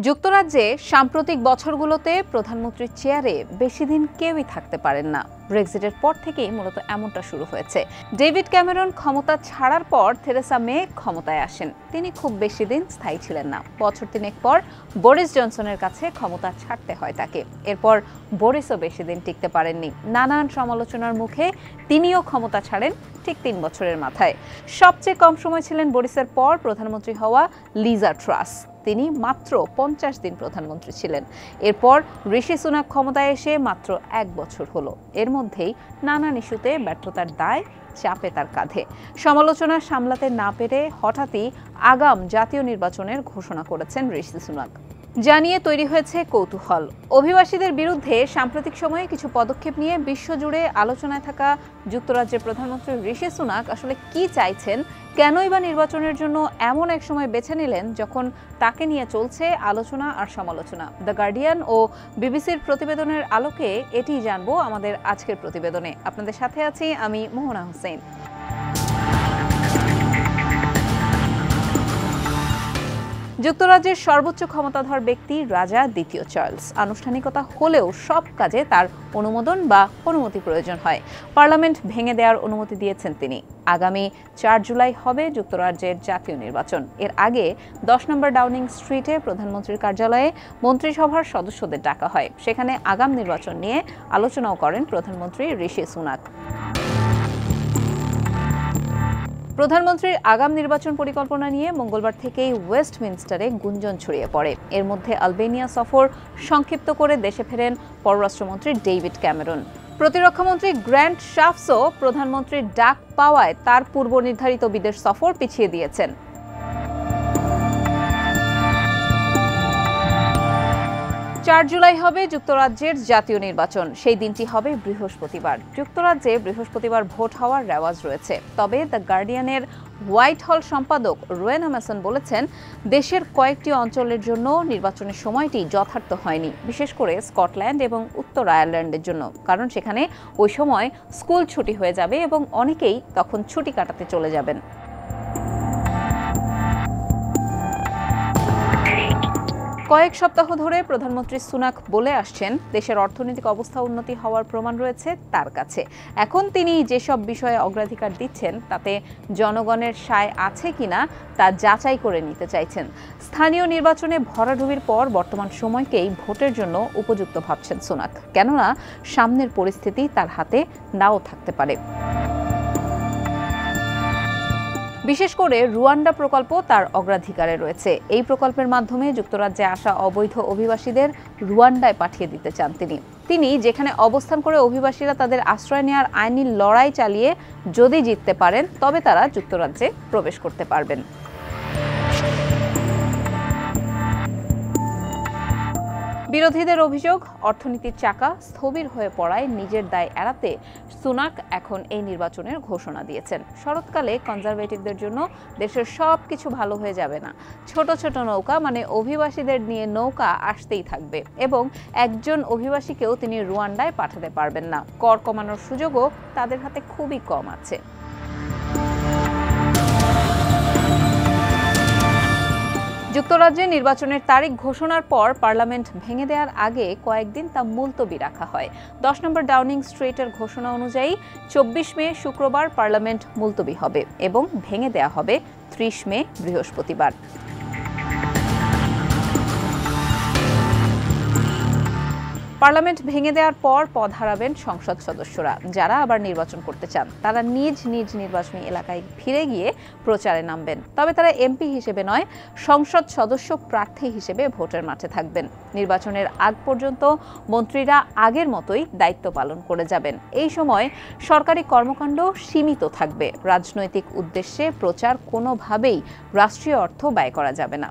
যুক্তরাজ্যে সাম্প্রতিক বছরগুলোতে প্রধানমন্ত্রীর চেয়ারে বেশি দিন কেউই থাকতে পারেন না। ব্রেক্সিটের পর থেকেই মূলত এমনটা শুরু হয়েছে। ডেভিড ক্যামেরন ক্ষমতা ছাড়ার পর থেরেসা মে ক্ষমতায় আসেন। তিনি খুব বেশি দিন স্থায়ী ছিলেন না। বছর তিনেক পর বরিস জনসনের কাছে ক্ষমতা ছাড়তে হয় তাকে। এরপর বরিসও বেশি দিন টিকতে পারেননি। নানান সমালোচনার মুখে তিনিও ক্ষমতা ছাড়েন ঠিক ৩ বছরের মাথায়। সবচেয়ে কম সময় ছিলেন বরিসের পর প্রধানমন্ত্রী হওয়া লিজা ট্রাস। তিনি মাত্র ৫০ দিন প্রধানমন্ত্রী ছিলেন। এরপর ঋষি সুনাক ক্ষমতায় এসে মাত্র ১ বছর হলো। এর মধ্যেই নানান ইস্যুতে ব্যর্থতার দায় চাপে তার কাঁধে। সমালোচনা সামলাতে না পেরে হঠাৎই আগাম জাতীয় নির্বাচনের ঘোষণা করেছেন ঋষি সুনাক। জানিয়ে তৈরি হয়েছে কৌতূহল। অভিবাসীদের বিরুদ্ধে সাম্প্রতিক সময়ে কিছু পদক্ষেপ নিয়ে বিশ্বজুড়ে আলোচনায় থাকা যুক্তরাজ্যের প্রধানমন্ত্রী ঋষি সুনাক আসলে কি চাইছেন, কেনই বা নির্বাচনের জন্য এমন এক সময় বেছে নিলেন যখন তাকে নিয়ে চলছে আলোচনা আর সমালোচনা। দ্য গার্ডিয়ান ও বিবিসির প্রতিবেদনের আলোকে এটিই জানবো আমাদের আজকের প্রতিবেদনে। আপনাদের সাথে আছি আমি মোহনা হোসেন। যুক্তরাজ্যের সর্বোচ্চ ক্ষমতাধর ব্যক্তি রাজা দ্বিতীয় চার্লস। আনুষ্ঠানিকতা হলেও সব কাজে তার অনুমোদন বা অনুমতি প্রয়োজন হয়। পার্লামেন্ট ভেঙে দেওয়ার অনুমতি দিয়েছেন তিনি। আগামী ৪ জুলাই হবে যুক্তরাজ্যের জাতীয় নির্বাচন। এর আগে ১০ নম্বর ডাউনিং স্ট্রিটে প্রধানমন্ত্রীর কার্যালয়ে মন্ত্রিসভার সদস্যদের ডাকা হয়। সেখানে আগাম নির্বাচন নিয়ে আলোচনাও করেন প্রধানমন্ত্রী ঋষি সুনাক। প্রধানমন্ত্রীর আগাম নির্বাচন পরিকল্পনা নিয়ে মঙ্গলবার থেকেই ওয়েস্টমিনস্টারে গুঞ্জন ছড়িয়ে পড়ে। এর মধ্যে আলবেনিয়া সফর সংক্ষিপ্ত করে দেশে ফেরেন পররাষ্ট্রমন্ত্রী ডেভিড ক্যামেরন। প্রতিরক্ষামন্ত্রী গ্র্যান্ট শাফসও প্রধানমন্ত্রীর ডাক পাওয়ায় তার পূর্ব নির্ধারিত বিদেশ সফর পিছিয়ে দিয়েছেন। ৪ জুলাই হবে যুক্তরাজ্যের জাতীয় নির্বাচন। সেই দিনটি হবে বৃহস্পতিবার। যুক্তরাজ্যে বৃহস্পতিবার ভোট হওয়ার রেওয়াজ রয়েছে। তবে দ্য গার্ডিয়ানের হোয়াইট হল সম্পাদক রোয়েনা ম্যাসন বলেছেন, দেশের কয়েকটি অঞ্চলের জন্য নির্বাচনের সময়টি যথার্থ হয়নি, বিশেষ করে স্কটল্যান্ড এবং উত্তর আয়ারল্যান্ডের জন্য। কারণ সেখানে ওই সময় স্কুল ছুটি হয়ে যাবে এবং অনেকেই তখন ছুটি কাটাতে চলে যাবেন। কয়েক সপ্তাহ ধরে প্রধানমন্ত্রী সুনাক বলে আসছেন, দেশের অর্থনৈতিক অবস্থা উন্নতি হওয়ার প্রমাণ রয়েছে তার কাছে। এখন তিনি যেসব বিষয়ে অগ্রাধিকার দিচ্ছেন তাতে জনগণের সায় আছে কিনা তা যাচাই করে নিতে চাইছেন। স্থানীয় নির্বাচনে ভরাডুবির পর বর্তমান সময়কেই ভোটের জন্য উপযুক্ত ভাবছেন সুনাক। কেননা সামনের পরিস্থিতি তার হাতে নাও থাকতে পারে। বিশেষ করে রুয়ান্ডা প্রকল্প তার অগ্রাধিকারে রয়েছে। এই প্রকল্পের মাধ্যমে যুক্তরাজ্যে আসা অবৈধ অভিবাসীদের রুয়ান্ডায় পাঠিয়ে দিতে চান তিনি। যেখানে অবস্থান করে অভিবাসীরা তাদের আশ্রয় নেওয়ার আইনি লড়াই চালিয়ে যদি জিততে পারেন তবে তারা যুক্তরাজ্যে প্রবেশ করতে পারবেন। বিরোধীদের অভিযোগ, অর্থনীতির চাকা স্থবির হয়ে পড়ায় নিজের দায় এড়াতে সুনাক এখন এই নির্বাচনের ঘোষণা দিয়েছেন। শরৎকালে কনজারভেটিভদের জন্য দেশের সব কিছু ভালো হয়ে যাবে না। ছোট ছোট নৌকা মানে অভিবাসীদের নিয়ে নৌকা আসতেই থাকবে এবং একজন অভিবাসীকেও তিনি রুয়ান্ডায় পাঠাতে পারবেন না। কর কমানোর সুযোগও তাদের হাতে খুবই কম আছে। যুক্তরাজ্যে নির্বাচনের তারিখ ঘোষণার পর পার্লামেন্ট ভেঙে দেওয়ার আগে কয়েকদিন তা মুলতবি রাখা হয়। ১০ নম্বর ডাউনিং স্ট্রিটের ঘোষণা অনুযায়ী ২৪ মে শুক্রবার পার্লামেন্ট মুলতবি হবে এবং ভেঙে দেওয়া হবে ৩০ মে বৃহস্পতিবার। পার্লামেন্ট ভেঙে দেওয়ার পর পদ হারাবেন সংসদ সদস্যরা। যারা আবার নির্বাচন করতে চান তারা নিজ নিজ নির্বাচনী এলাকায় ফিরে গিয়ে প্রচারে নামবেন। তবে তারা এমপি হিসেবে নয়, সংসদ সদস্য প্রার্থী হিসেবে ভোটের মাঠে থাকবেন। নির্বাচনের আগ পর্যন্ত মন্ত্রীরা আগের মতোই দায়িত্ব পালন করে যাবেন। এই সময় সরকারি কর্মকাণ্ড সীমিত থাকবে। রাজনৈতিক উদ্দেশ্যে প্রচার কোনোভাবেই রাষ্ট্রীয় অর্থ ব্যয় করা যাবে না।